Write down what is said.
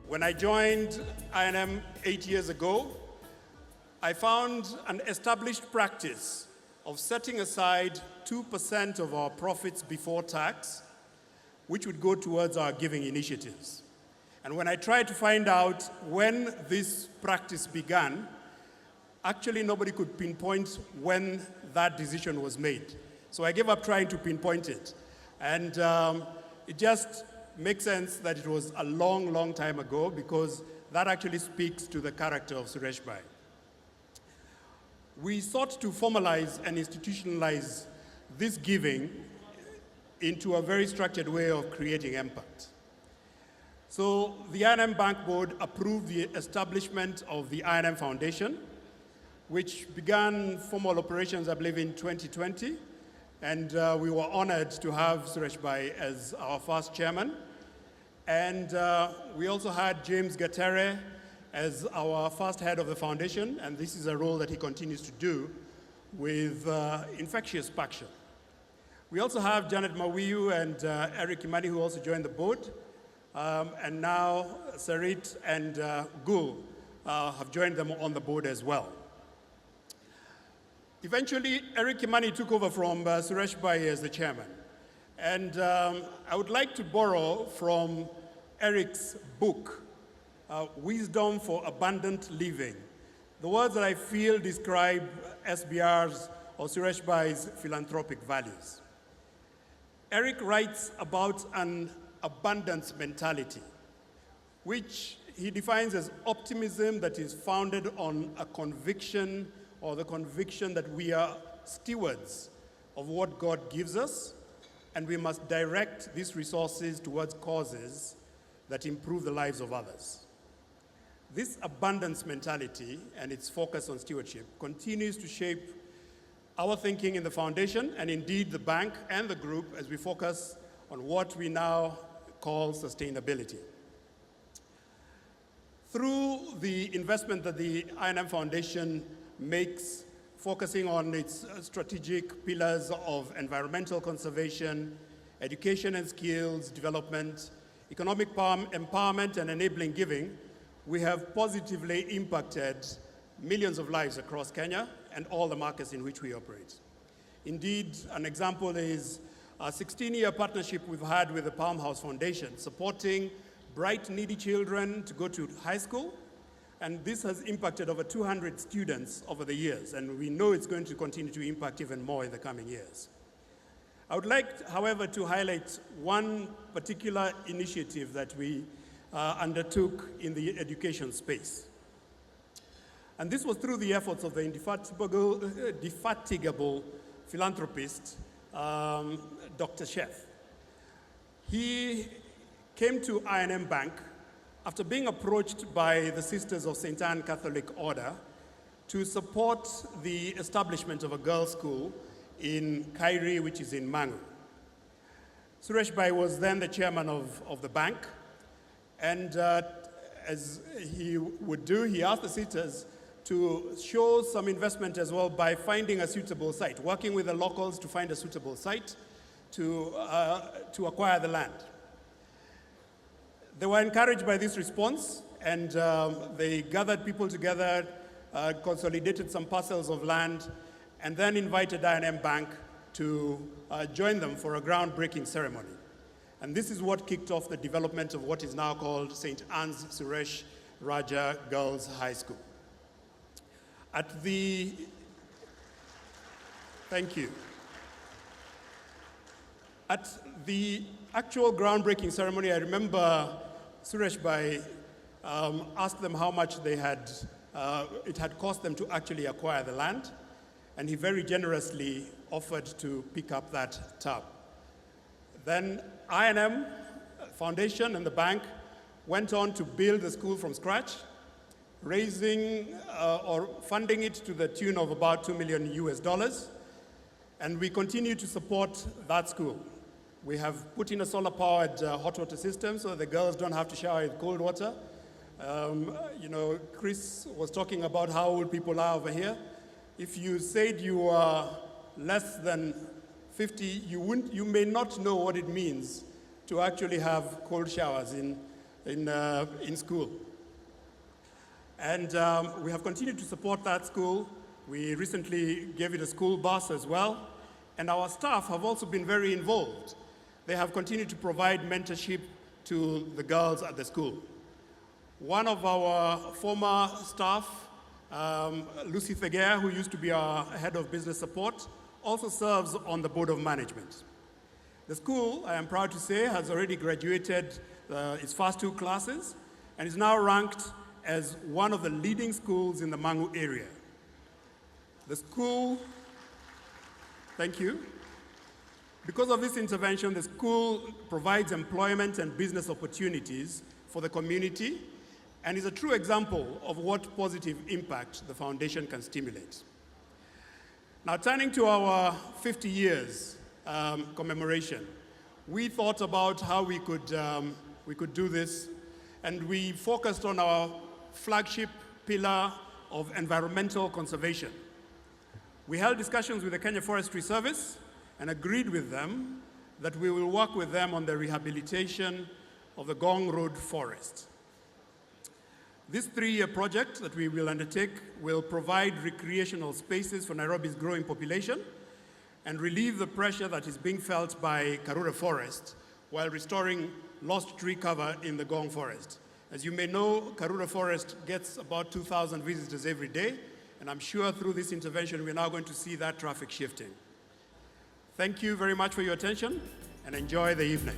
When I joined I&M 8 years ago, I found an established practice of setting aside 2% of our profits before tax, which would go towards our giving initiatives. And when I tried to find out when this practice began, actually nobody could pinpoint when that decision was made. So I gave up trying to pinpoint it. And it just makes sense that it was a long, long time ago, because that actually speaks to the character of Suresh Bhai. We sought to formalize and institutionalize this giving into a very structured way of creating impact. So the I&M Bank Board approved the establishment of the I&M Foundation, which began formal operations, I believe, in 2020. And we were honored to have Suresh Bhai as our first chairman. And we also had James Gatere as our first head of the foundation, and this is a role that he continues to do with infectious passion. We also have Janet Mawiu and Eric Imani, who also joined the board. And now Sarit and Gul have joined them on the board as well. Eventually, Eric Imani took over from Suresh Bhai as the chairman. And I would like to borrow from Eric's book, Wisdom for Abundant Living, the words that I feel describe SBR's or Suresh Bhai's philanthropic values. Eric writes about an abundance mentality, which he defines as optimism that is founded on a conviction, or the conviction that we are stewards of what God gives us, and we must direct these resources towards causes that improve the lives of others. This abundance mentality and its focus on stewardship continues to shape our thinking in the foundation, and indeed the bank and the group, as we focus on what we now call sustainability. Through the investment that the I&M Foundation makes, focusing on its strategic pillars of environmental conservation, education and skills development, economic empowerment, and enabling giving, we have positively impacted millions of lives across Kenya and all the markets in which we operate. Indeed, an example is a 16-year partnership we've had with the Palm House Foundation, supporting bright, needy children to go to high school. And this has impacted over 200 students over the years, and we know it's going to continue to impact even more in the coming years. I would like, however, to highlight one particular initiative that we undertook in the education space. And this was through the efforts of the indefatigable philanthropist, Dr. Chef. He came to I&M Bank after being approached by the Sisters of St. Anne Catholic Order to support the establishment of a girls' school in Kairi, which is in Mangu. Suresh Bhai was then the chairman of the bank, and as he would do, he asked the sisters to show some investment as well by finding a suitable site, working with the locals to find a suitable site to acquire the land. They were encouraged by this response, and they gathered people together, consolidated some parcels of land, and then invited I&M Bank to join them for a groundbreaking ceremony. And this is what kicked off the development of what is now called St. Anne's Suresh Raja Girls High School. Thank you. At the actual groundbreaking ceremony, I remember Suresh Bhai asked them how much it had cost them to actually acquire the land, and he very generously offered to pick up that tab. Then I&M Foundation and the bank went on to build the school from scratch, raising or funding it to the tune of about $2 million US, and we continue to support that school. We have put in a solar-powered hot water system so the girls don't have to shower with cold water. Chris was talking about how old people are over here. If you said you are less than 50, you may not know what it means to actually have cold showers in in school. And we have continued to support that school. We recently gave it a school bus as well. And our staff have also been very involved. They have continued to provide mentorship to the girls at the school. One of our former staff, Lucy Thegea, who used to be our head of business support, also serves on the board of management. The school, I am proud to say, has already graduated its first 2 classes and is now ranked as one of the leading schools in the Mangu area. The school, thank you. Because of this intervention, the school provides employment and business opportunities for the community and is a true example of what positive impact the foundation can stimulate. Now, turning to our 50 years commemoration, we thought about how we could do this, and we focused on our flagship pillar of environmental conservation. We held discussions with the Kenya Forestry Service and agreed with them that we will work with them on the rehabilitation of the Gong Road forest. This 3-year project that we will undertake will provide recreational spaces for Nairobi's growing population and relieve the pressure that is being felt by Karura Forest while restoring lost tree cover in the Gong Forest. As you may know, Karura Forest gets about 2,000 visitors every day, and I'm sure through this intervention we're now going to see that traffic shifting. Thank you very much for your attention, and enjoy the evening.